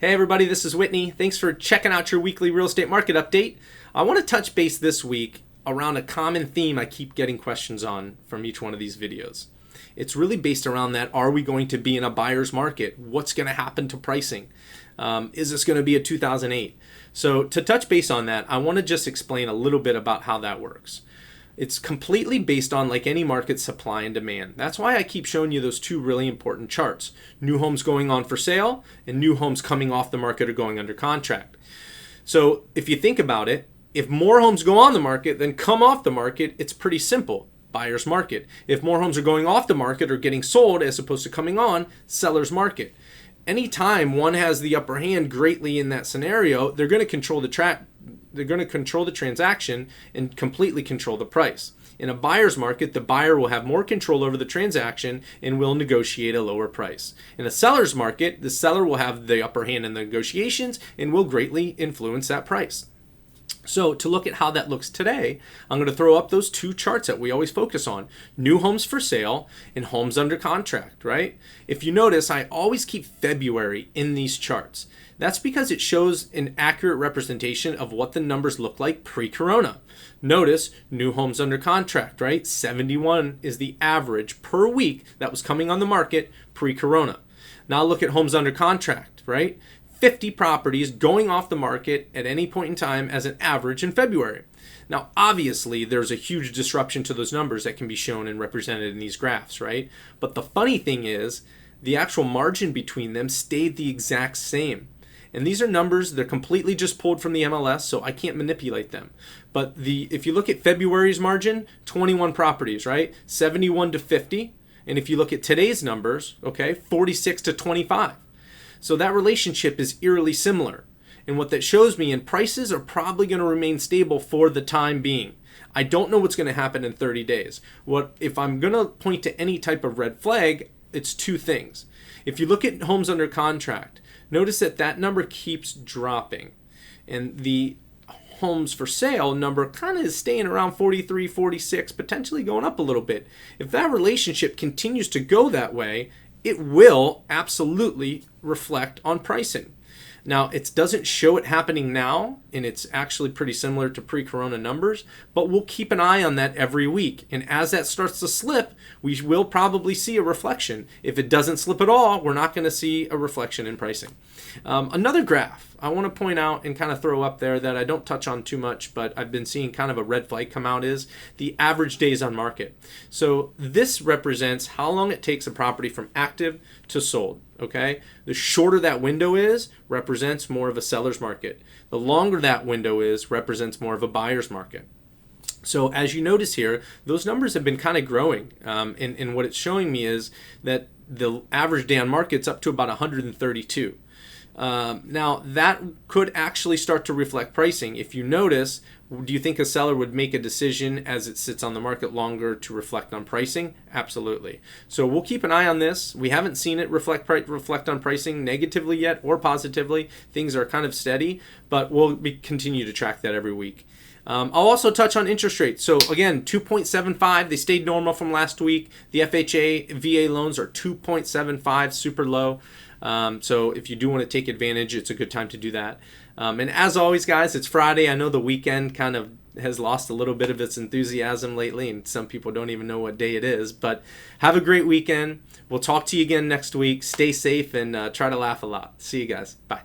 Hey everybody, this is Whitney. Thanks for checking out your weekly real estate market update. I want to touch base this week around a common theme I keep getting questions on from each one of these videos. It's really based around that, are we going to be in a buyer's market? What's going to happen to pricing? Is this going to be a 2008? So to touch base on that, I want to just explain a little bit about how that works. It's completely based on, like any market, supply and demand. That's why I keep showing you those two really important charts. New homes going on for sale and new homes coming off the market or going under contract. So if you think about it, if more homes go on the market than come off the market, it's pretty simple. Buyer's market. If more homes are going off the market or getting sold as opposed to coming on, seller's market. Anytime one has the upper hand greatly in that scenario, they're going to control the transaction and completely control the price. In a buyer's market, the buyer will have more control over the transaction and will negotiate a lower price. In a seller's market, the seller will have the upper hand in the negotiations and will greatly influence that price. So to look at how that looks today, I'm going to throw up those two charts that we always focus on: new homes for sale and homes under contract, right? If you notice, I always keep February in these charts. That's because it shows an accurate representation of what the numbers look like pre-corona. Notice new homes under contract, right? 71 is the average per week that was coming on the market pre-corona. Now look at homes under contract, right? 50 properties going off the market at any point in time as an average in February. Now, obviously, there's a huge disruption to those numbers that can be shown and represented in these graphs, right? But the funny thing is, the actual margin between them stayed the exact same. And these are numbers, they're completely just pulled from the MLS, so I can't manipulate them. But if you look at February's margin, 21 properties, right? 71 to 50. And if you look at today's numbers, okay, 46 to 25. So that relationship is eerily similar. And what that shows me, and prices are probably going to remain stable for the time being. I don't know what's going to happen in 30 days. If I'm going to point to any type of red flag, it's two things. If you look at homes under contract, notice that number keeps dropping. And the homes for sale number kind of is staying around 43, 46, potentially going up a little bit. If that relationship continues to go that way, it will absolutely reflect on pricing. Now, it doesn't show it happening now, and it's actually pretty similar to pre-corona numbers, but we'll keep an eye on that every week. And as that starts to slip, we will probably see a reflection. If it doesn't slip at all, we're not going to see a reflection in pricing. Another graph I want to point out and kind of throw up there that I don't touch on too much, but I've been seeing kind of a red flag come out, is the average days on market. So this represents how long it takes a property from active to sold. Okay, the shorter that window is, represents more of a seller's market. The longer that window is, represents more of a buyer's market. So as you notice here, those numbers have been kind of growing. And what it's showing me is that the average day on market's up to about 132. Now that could actually start to reflect pricing. If you notice, do you think a seller would make a decision as it sits on the market longer to reflect on pricing? Absolutely. So we'll keep an eye on this. We haven't seen it reflect on pricing negatively yet or positively. Things are kind of steady, but we'll continue to track that every week. I'll also touch on interest rates. So again, 2.75, they stayed normal from last week. The FHA, VA loans are 2.75, super low. So if you do want to take advantage, it's a good time to do that. And as always, guys, it's Friday. I know the weekend kind of has lost a little bit of its enthusiasm lately, and some people don't even know what day it is. But have a great weekend. We'll talk to you again next week. Stay safe and try to laugh a lot. See you guys. Bye.